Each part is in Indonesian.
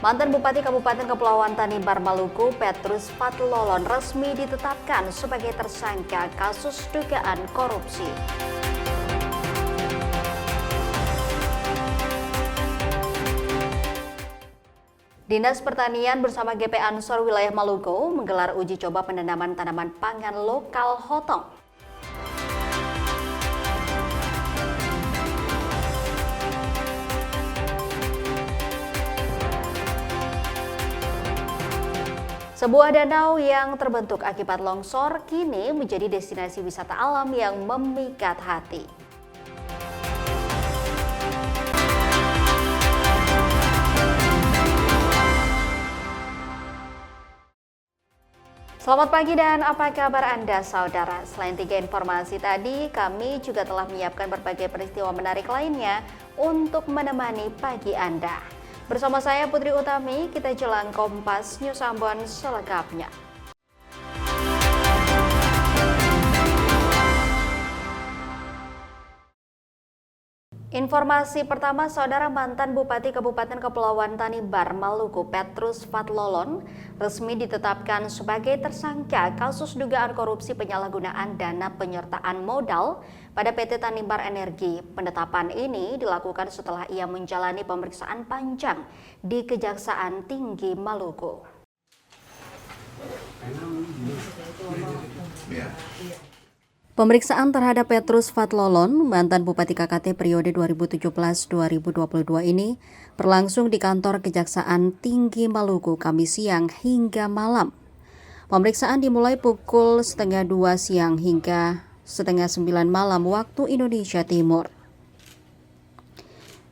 Mantan Bupati Kabupaten Kepulauan Tanimbar, Maluku, Petrus Fatlolon resmi ditetapkan sebagai tersangka kasus dugaan korupsi. Dinas Pertanian bersama GP Ansor wilayah Maluku menggelar uji coba penanaman tanaman pangan lokal hotong. Sebuah danau yang terbentuk akibat longsor kini menjadi destinasi wisata alam yang memikat hati. Selamat pagi dan apa kabar Anda saudara? Selain 3 informasi tadi, kami juga telah menyiapkan berbagai peristiwa menarik lainnya untuk menemani pagi Anda. Bersama saya Putri Utami, kita jelang Kompas News Ambon selengkapnya. Informasi pertama, saudara, mantan Bupati Kabupaten Kepulauan Tanimbar, Maluku, Petrus Fatlolon resmi ditetapkan sebagai tersangka kasus dugaan korupsi penyalahgunaan dana penyertaan modal pada PT Tanimbar Energi. Penetapan ini dilakukan setelah ia menjalani pemeriksaan panjang di Kejaksaan Tinggi Maluku. Pemeriksaan terhadap Petrus Fatlolon, mantan Bupati KKT periode 2017-2022 ini berlangsung di kantor Kejaksaan Tinggi Maluku Kamis siang hingga malam. Pemeriksaan dimulai pukul 1:30 siang hingga 8:30 malam waktu Indonesia Timur.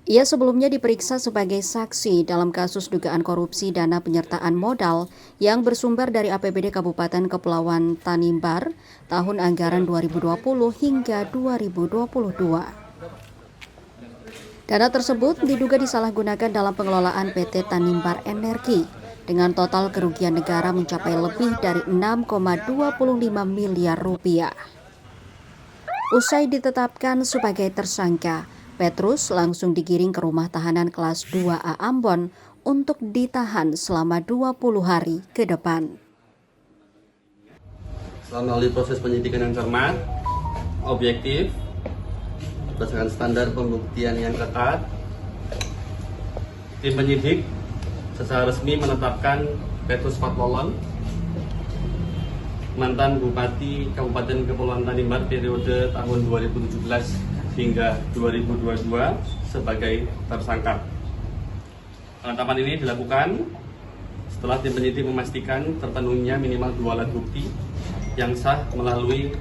Ia sebelumnya diperiksa sebagai saksi dalam kasus dugaan korupsi dana penyertaan modal yang bersumber dari APBD Kabupaten Kepulauan Tanimbar tahun anggaran 2020 hingga 2022. Dana tersebut diduga disalahgunakan dalam pengelolaan PT Tanimbar Energi dengan total kerugian negara mencapai lebih dari 6,25 miliar rupiah. Usai ditetapkan sebagai tersangka, Petrus langsung digiring ke rumah tahanan kelas 2A Ambon untuk ditahan selama 20 hari ke depan. Setelah melalui proses penyidikan yang cermat, objektif, berdasarkan standar pembuktian yang ketat, tim penyidik secara resmi menetapkan Petrus Fatlolon, mantan Bupati Kabupaten Kepulauan Tanimbar periode tahun 2017 hingga 2022 sebagai tersangka. Penetapan ini dilakukan setelah tim penyidik memastikan terpenuhinya minimal 2 alat bukti yang sah melalui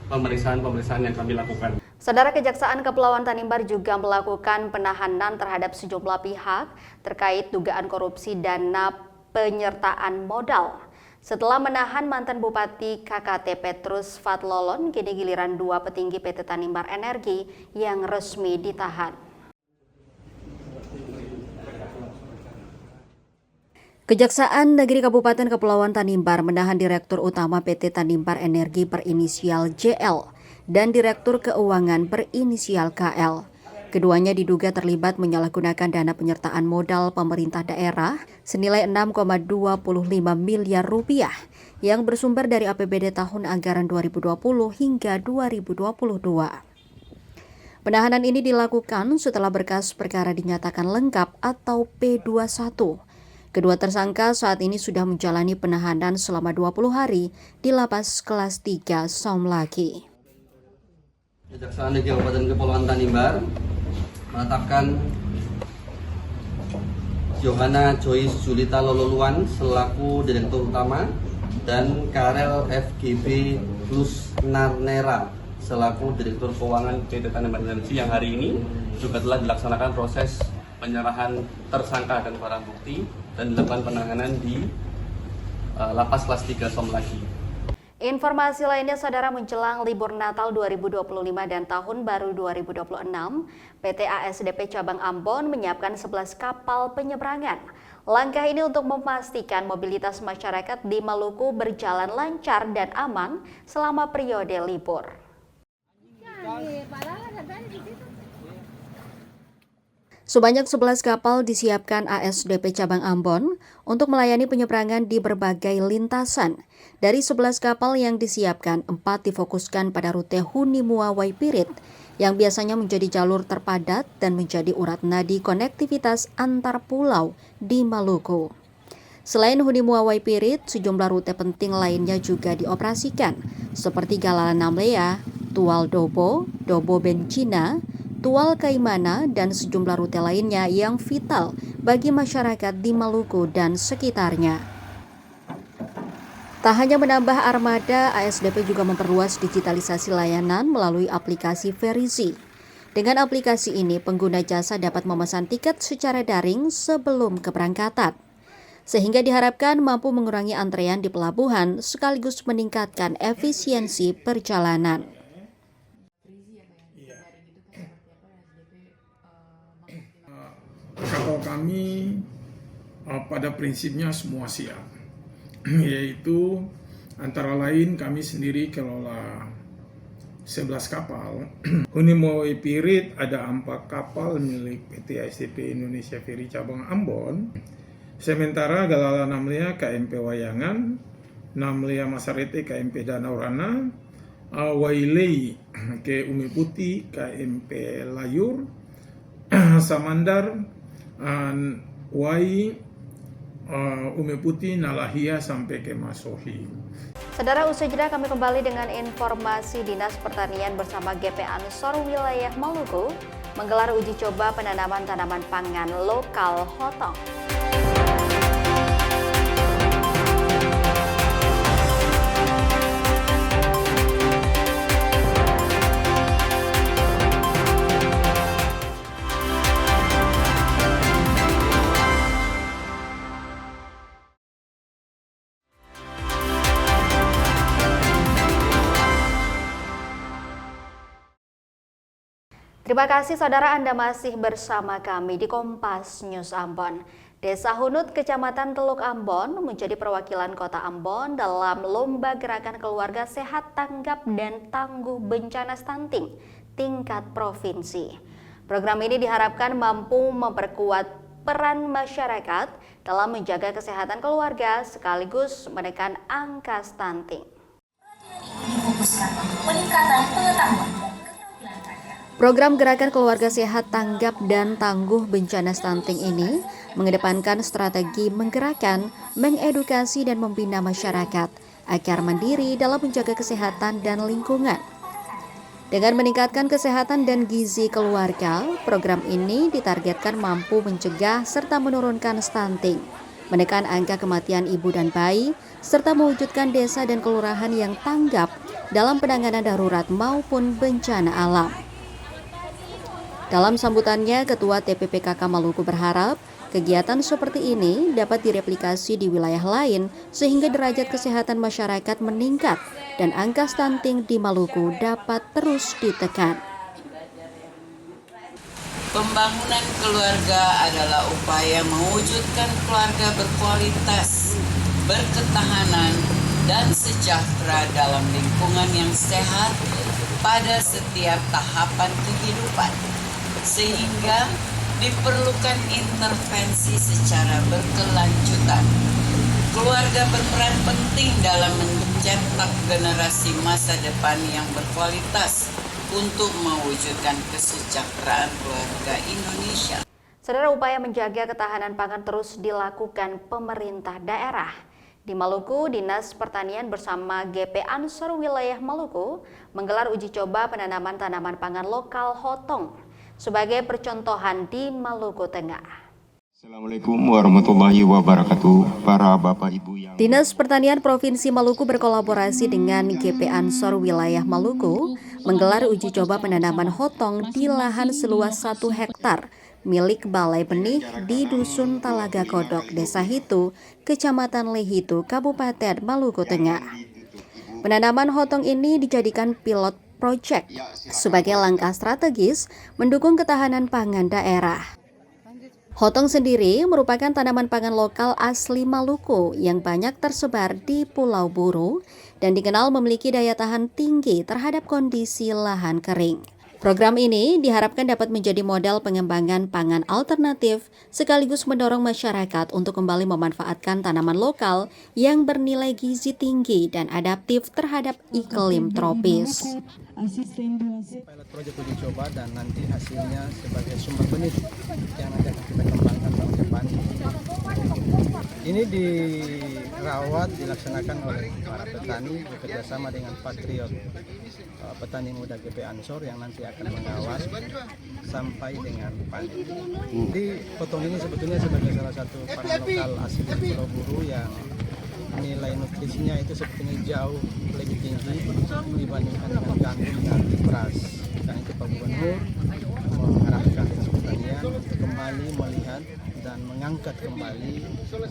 pemeriksaan-pemeriksaan yang kami lakukan. Saudara, Kejaksaan Kepulauan Tanimbar juga melakukan penahanan terhadap sejumlah pihak terkait dugaan korupsi dana penyertaan modal. Setelah menahan mantan Bupati KKT Petrus Fatlolon, kini giliran 2 petinggi PT Tanimbar Energi yang resmi ditahan. Kejaksaan Negeri Kabupaten Kepulauan Tanimbar menahan Direktur Utama PT Tanimbar Energi berinisial JL dan Direktur Keuangan berinisial KL. Keduanya diduga terlibat menyalahgunakan dana penyertaan modal pemerintah daerah senilai 6,25 miliar rupiah yang bersumber dari APBD tahun anggaran 2020 hingga 2022. Penahanan ini dilakukan setelah berkas perkara dinyatakan lengkap atau P21. Kedua tersangka saat ini sudah menjalani penahanan selama 20 hari di Lapas Kelas 3 Somlaki. Kejaksaan Negeri Kabupaten Kepulauan Tanimbar menetapkan Johanna Joyce Julita Lololuan selaku Direktur Utama dan Karel FGB Plus Narnera selaku Direktur Keuangan PT Tanimbar Energi yang hari ini juga telah dilaksanakan proses penyerahan tersangka dan barang bukti dan dilakukan penahanan di Lapas Kelas 3 Somlaki. Informasi lainnya, saudara, menjelang libur Natal 2025 dan Tahun Baru 2026, PT ASDP Cabang Ambon menyiapkan 11 kapal penyeberangan. Langkah ini untuk memastikan mobilitas masyarakat di Maluku berjalan lancar dan aman selama periode libur. Sebanyak 11 kapal disiapkan ASDP Cabang Ambon untuk melayani penyeberangan di berbagai lintasan. Dari 11 kapal yang disiapkan, 4 difokuskan pada rute Hunimua Waipirit yang biasanya menjadi jalur terpadat dan menjadi urat nadi konektivitas antar pulau di Maluku. Selain Hunimua Waipirit, sejumlah rute penting lainnya juga dioperasikan, seperti Galalan Namlea, Tual Dobo, Dobo Bencina, Tual Kaimana, dan sejumlah rute lainnya yang vital bagi masyarakat di Maluku dan sekitarnya. Tak hanya menambah armada, ASDP juga memperluas digitalisasi layanan melalui aplikasi Verizi. Dengan aplikasi ini, pengguna jasa dapat memesan tiket secara daring sebelum keberangkatan, sehingga diharapkan mampu mengurangi antrean di pelabuhan sekaligus meningkatkan efisiensi perjalanan. Kapal kami pada prinsipnya semua siap, yaitu antara lain kami sendiri kelola 11 kapal. Hunimua Waipirit ada 4 kapal milik PT ASDP Indonesia Ferry Cabang Ambon. Sementara Galalan Namlea KMP Wayangan, Namlea Masarete KMP Danau Rana, Wailei ke Umi Putih KMP Layur, Samandar, Wai, Umi Putih, Nalahia sampai ke Masohi. Saudara, usai jeda kami kembali dengan informasi Dinas Pertanian bersama GP Ansor Wilayah Maluku menggelar uji coba penanaman tanaman pangan lokal hotong. Terima kasih saudara, Anda masih bersama kami di Kompas News Ambon. Desa Hunut, Kecamatan Teluk Ambon menjadi perwakilan Kota Ambon dalam Lomba Gerakan Keluarga Sehat Tanggap dan Tangguh Bencana Stunting tingkat provinsi. Program ini diharapkan mampu memperkuat peran masyarakat dalam menjaga kesehatan keluarga sekaligus menekan angka stunting. Peningkatan pengetahuan. Program Gerakan Keluarga Sehat Tanggap dan Tangguh Bencana Stunting ini mengedepankan strategi menggerakkan, mengedukasi dan membina masyarakat agar mandiri dalam menjaga kesehatan dan lingkungan. Dengan meningkatkan kesehatan dan gizi keluarga, program ini ditargetkan mampu mencegah serta menurunkan stunting, menekan angka kematian ibu dan bayi, serta mewujudkan desa dan kelurahan yang tanggap dalam penanganan darurat maupun bencana alam. Dalam sambutannya, Ketua TPPKK Maluku berharap kegiatan seperti ini dapat direplikasi di wilayah lain sehingga derajat kesehatan masyarakat meningkat dan angka stunting di Maluku dapat terus ditekan. Pembangunan keluarga adalah upaya mewujudkan keluarga berkualitas, berketahanan, dan sejahtera dalam lingkungan yang sehat pada setiap tahapan kehidupan. Sehingga diperlukan intervensi secara berkelanjutan. Keluarga berperan penting dalam mencetak generasi masa depan yang berkualitas untuk mewujudkan kesejahteraan keluarga Indonesia. Saudara, upaya menjaga ketahanan pangan terus dilakukan pemerintah daerah. Di Maluku, Dinas Pertanian bersama GP Ansor Wilayah Maluku menggelar uji coba penanaman tanaman pangan lokal hotong sebagai percontohan di Maluku Tengah. Assalamualaikum warahmatullahi wabarakatuh, para Bapak Ibu yang... Dinas Pertanian Provinsi Maluku berkolaborasi dengan GP Ansor Wilayah Maluku menggelar uji coba penanaman hotong di lahan seluas 1 hektar milik Balai Benih di Dusun Talaga Kodok, Desa Hitu, Kecamatan Lehitu, Kabupaten Maluku Tengah. Penanaman hotong ini dijadikan pilot project sebagai langkah strategis mendukung ketahanan pangan daerah. Hotong sendiri merupakan tanaman pangan lokal asli Maluku yang banyak tersebar di Pulau Buru dan dikenal memiliki daya tahan tinggi terhadap kondisi lahan kering. Program ini diharapkan dapat menjadi modal pengembangan pangan alternatif sekaligus mendorong masyarakat untuk kembali memanfaatkan tanaman lokal yang bernilai gizi tinggi dan adaptif terhadap iklim tropis. Pilot project uji coba dan nanti hasilnya sebagai sumber benih yang nanti akan kita kembangkan tahun depan. Ini dirawat, dilaksanakan oleh para petani bekerjasama dengan Patriot Petani Muda GP Ansor yang nanti akan mengawal sampai dengan panen. Jadi potong ini sebetulnya sebagai salah satu pangan lokal asli Pulau Buru yang nilai nutrisinya itu sebetulnya jauh lebih tinggi dibandingkan dengan gandum dan beras. Karena itu Pak Gubernur mengarahkan Dinas Pertanian untuk kembali melihat dan mengangkat kembali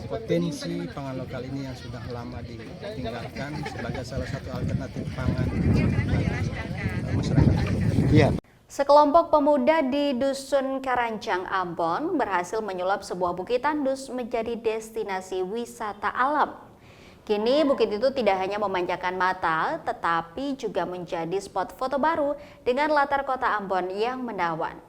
potensi pangan lokal ini yang sudah lama ditinggalkan sebagai salah satu alternatif pangan bagi masyarakat. Sekelompok pemuda di Dusun Karanjang, Ambon berhasil menyulap sebuah bukit tandus menjadi destinasi wisata alam. Kini bukit itu tidak hanya memanjakan mata, tetapi juga menjadi spot foto baru dengan latar kota Ambon yang menawan.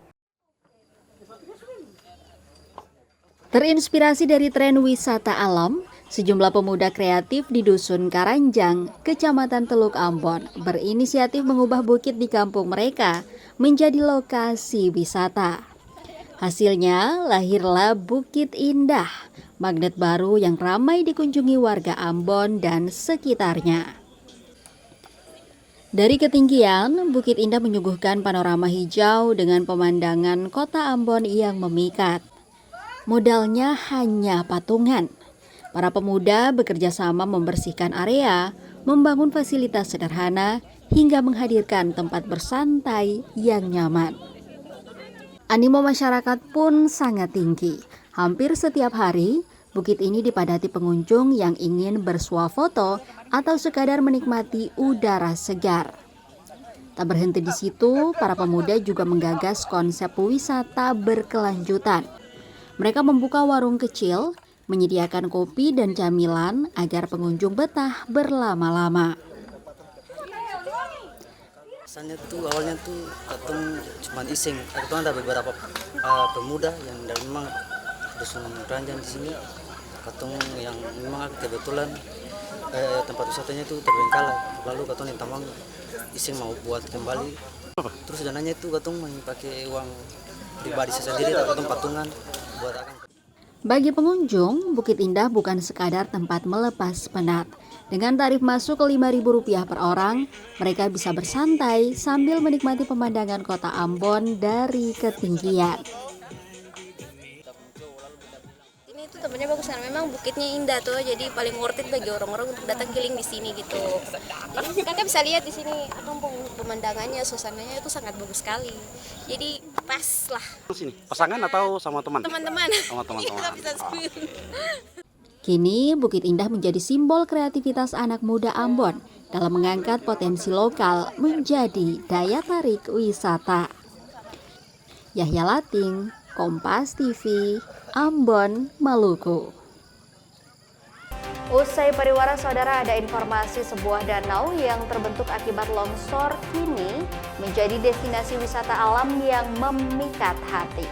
Terinspirasi dari tren wisata alam, sejumlah pemuda kreatif di Dusun Karanjang, Kecamatan Teluk Ambon, berinisiatif mengubah bukit di kampung mereka menjadi lokasi wisata. Hasilnya, lahirlah Bukit Indah, magnet baru yang ramai dikunjungi warga Ambon dan sekitarnya. Dari ketinggian, Bukit Indah menyuguhkan panorama hijau dengan pemandangan kota Ambon yang memikat. Modalnya hanya patungan. Para pemuda bekerja sama membersihkan area, membangun fasilitas sederhana, hingga menghadirkan tempat bersantai yang nyaman. Animo masyarakat pun sangat tinggi. Hampir setiap hari, bukit ini dipadati pengunjung yang ingin bersuah foto atau sekadar menikmati udara segar. Tak berhenti di situ, para pemuda juga menggagas konsep wisata berkelanjutan. Mereka membuka warung kecil, menyediakan kopi dan camilan agar pengunjung betah berlama-lama. Rasanya tuh awalnya tuh katong cuma iseng. Katong ada beberapa pemuda yang dari memang Dusun Karanjang di sini. Katong yang memang kebetulan tempat wisatanya itu terbengkalai. Lalu katong yang tamang iseng mau buat kembali. Terus dananya itu katong pakai uang pribadi sendiri, katong patungan buat akan. Bagi pengunjung, Bukit Indah bukan sekadar tempat melepas penat. Dengan tarif masuk Rp5.000 per orang, mereka bisa bersantai sambil menikmati pemandangan kota Ambon dari ketinggian. Ini tuh tempatnya bagus karena memang bukitnya indah tuh, jadi paling worth it bagi orang-orang untuk datang healing di sini gitu. Jadi kakak bisa lihat di sini, pemandangannya, suasananya itu sangat bagus sekali. Jadi pas lah. Sini pasangan atau sama teman? Teman-teman. Sama teman-teman. Kini Bukit Indah menjadi simbol kreativitas anak muda Ambon dalam mengangkat potensi lokal menjadi daya tarik wisata. Yahya Lating, Kompas TV, Ambon, Maluku. Usai pariwara, saudara, ada informasi sebuah danau yang terbentuk akibat longsor kini menjadi destinasi wisata alam yang memikat hati.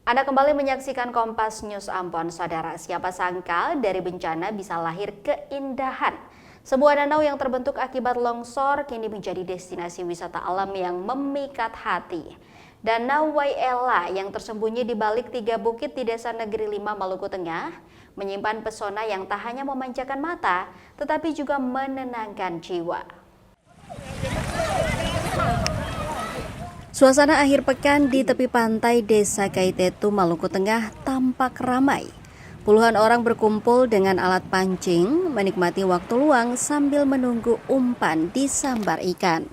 Anda kembali menyaksikan Kompas News Ambon, saudara. Siapa sangka dari bencana bisa lahir keindahan. Sebuah danau yang terbentuk akibat longsor kini menjadi destinasi wisata alam yang memikat hati. Danau Waiela yang tersembunyi di balik 3 bukit di Desa Negeri 5, Maluku Tengah, menyimpan pesona yang tak hanya memanjakan mata, tetapi juga menenangkan jiwa. Suasana akhir pekan di tepi pantai Desa Kaitetu, Maluku Tengah tampak ramai. Puluhan orang berkumpul dengan alat pancing, menikmati waktu luang sambil menunggu umpan di sambar ikan.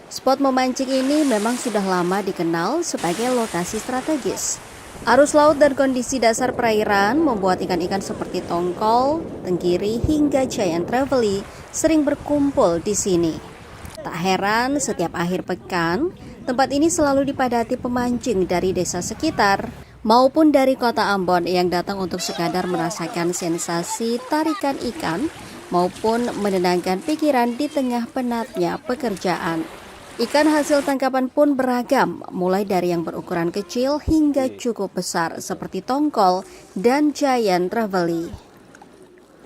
Spot memancing ini memang sudah lama dikenal sebagai lokasi strategis. Arus laut dan kondisi dasar perairan membuat ikan-ikan seperti tongkol, tenggiri, hingga giant trevally sering berkumpul di sini. Tak heran setiap akhir pekan, tempat ini selalu dipadati pemancing dari desa sekitar maupun dari kota Ambon yang datang untuk sekadar merasakan sensasi tarikan ikan maupun menenangkan pikiran di tengah penatnya pekerjaan. Ikan hasil tangkapan pun beragam, mulai dari yang berukuran kecil hingga cukup besar seperti tongkol dan giant trevally.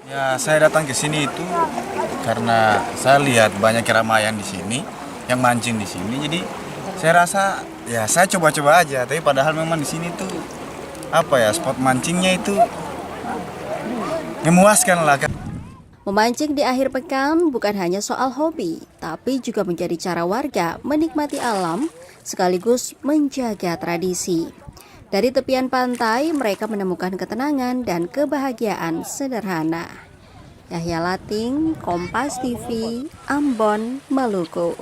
Ya, saya datang ke sini itu karena saya lihat banyak keramaian di sini, yang mancing di sini. Jadi saya rasa ya saya coba-coba aja. Tapi padahal memang di sini tuh spot mancingnya itu memuaskan lah. Memancing di akhir pekan bukan hanya soal hobi, tapi juga menjadi cara warga menikmati alam sekaligus menjaga tradisi. Dari tepian pantai, mereka menemukan ketenangan dan kebahagiaan sederhana. Yahya Lating, Kompas TV, Ambon, Maluku.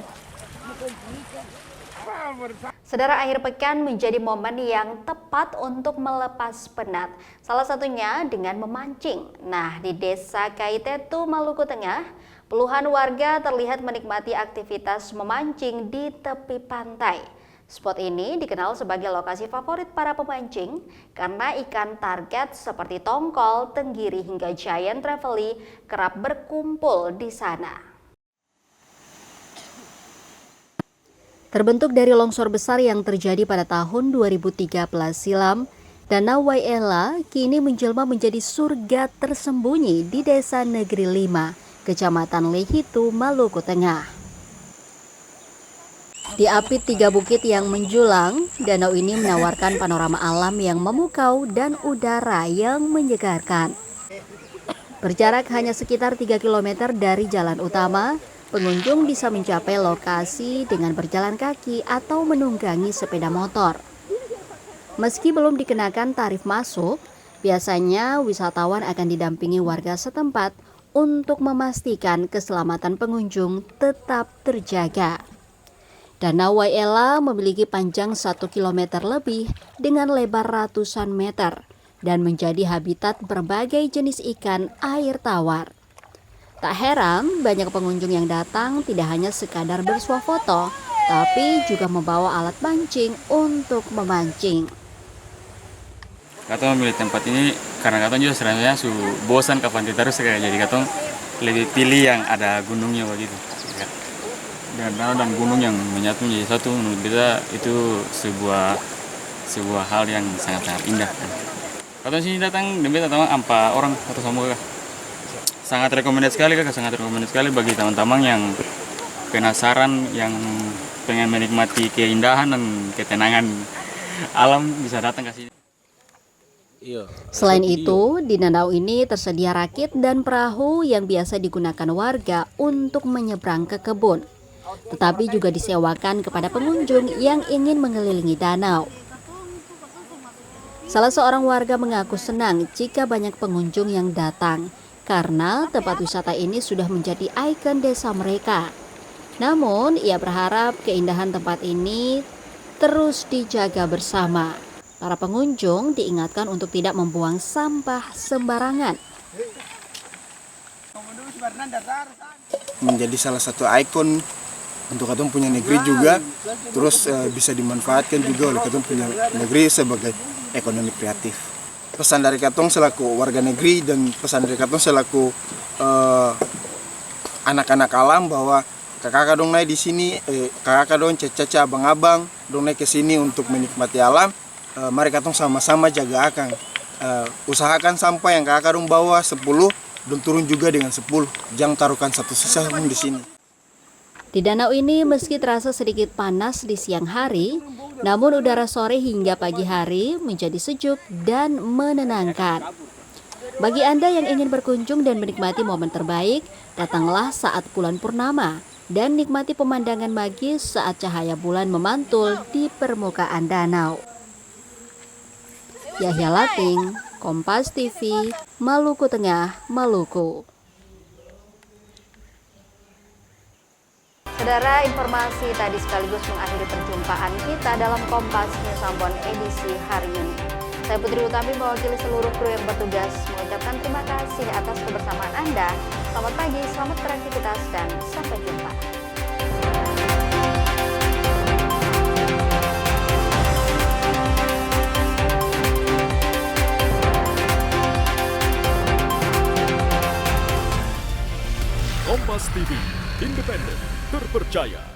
Saudara, akhir pekan menjadi momen yang tepat untuk melepas penat. Salah satunya dengan memancing. Nah, di Desa Kaitetu, Maluku Tengah, puluhan warga terlihat menikmati aktivitas memancing di tepi pantai. Spot ini dikenal sebagai lokasi favorit para pemancing karena ikan target seperti tongkol, tenggiri hingga giant trevally kerap berkumpul di sana. Terbentuk dari longsor besar yang terjadi pada tahun 2013 silam, Danau Waiela kini menjelma menjadi surga tersembunyi di Desa Negeri 5, Kecamatan Lehitu, Maluku Tengah. Diapit 3 bukit yang menjulang, danau ini menawarkan panorama alam yang memukau dan udara yang menyegarkan. Berjarak hanya sekitar 3 km dari jalan utama, pengunjung bisa mencapai lokasi dengan berjalan kaki atau menunggangi sepeda motor. Meski belum dikenakan tarif masuk, biasanya wisatawan akan didampingi warga setempat untuk memastikan keselamatan pengunjung tetap terjaga. Danau Waiela memiliki panjang 1 km lebih dengan lebar ratusan meter dan menjadi habitat berbagai jenis ikan air tawar. Tak heran, banyak pengunjung yang datang tidak hanya sekadar bersuah foto, tapi juga membawa alat mancing untuk memancing. Katong memilih tempat ini karena katong juga sebenarnya bosan kapan terus jadi katong lebih pilih yang ada gunungnya begitu. Danau dan gunung yang menyatu menjadi satu, menurut kita itu sebuah hal yang sangat-sangat indah. Katong sini datang demi datang ampa orang atau sama kakak. Sangat rekomendasi sekali bagi teman-teman yang penasaran, yang pengen menikmati keindahan dan ketenangan alam, bisa datang ke sini. Selain itu, di danau ini tersedia rakit dan perahu yang biasa digunakan warga untuk menyeberang ke kebun. Tetapi juga disewakan kepada pengunjung yang ingin mengelilingi danau. Salah seorang warga mengaku senang jika banyak pengunjung yang datang, karena tempat wisata ini sudah menjadi ikon desa mereka. Namun, ia berharap keindahan tempat ini terus dijaga bersama. Para pengunjung diingatkan untuk tidak membuang sampah sembarangan. Menjadi salah satu ikon untuk katong punya negeri juga, terus bisa dimanfaatkan juga oleh katong punya negeri sebagai ekonomi kreatif. Pesan dari katong selaku warga negeri dan pesan dari katong selaku anak-anak alam bahwa kakak dong naik di sini, kakak dong caca abang-abang dong naik ke sini untuk menikmati alam. Mari katong sama-sama jaga akang. Usahakan sampah yang kakak dong bawa 10 dong turun juga dengan 10. Jangan taruhkan satu sisa pun di sini. Di danau ini meski terasa sedikit panas di siang hari, namun udara sore hingga pagi hari menjadi sejuk dan menenangkan. Bagi Anda yang ingin berkunjung dan menikmati momen terbaik, datanglah saat bulan purnama dan nikmati pemandangan magis saat cahaya bulan memantul di permukaan danau. Yahya Lating, Kompas TV, Maluku Tengah, Maluku. Saudara, informasi tadi sekaligus mengakhiri perjumpaan kita dalam Kompas News Ambon edisi hari ini. Saya Putri Utami mewakili seluruh kru yang bertugas mengucapkan terima kasih atas kebersamaan Anda. Selamat pagi, selamat beraktivitas, dan sampai jumpa. Kompas TV, independen, terpercaya.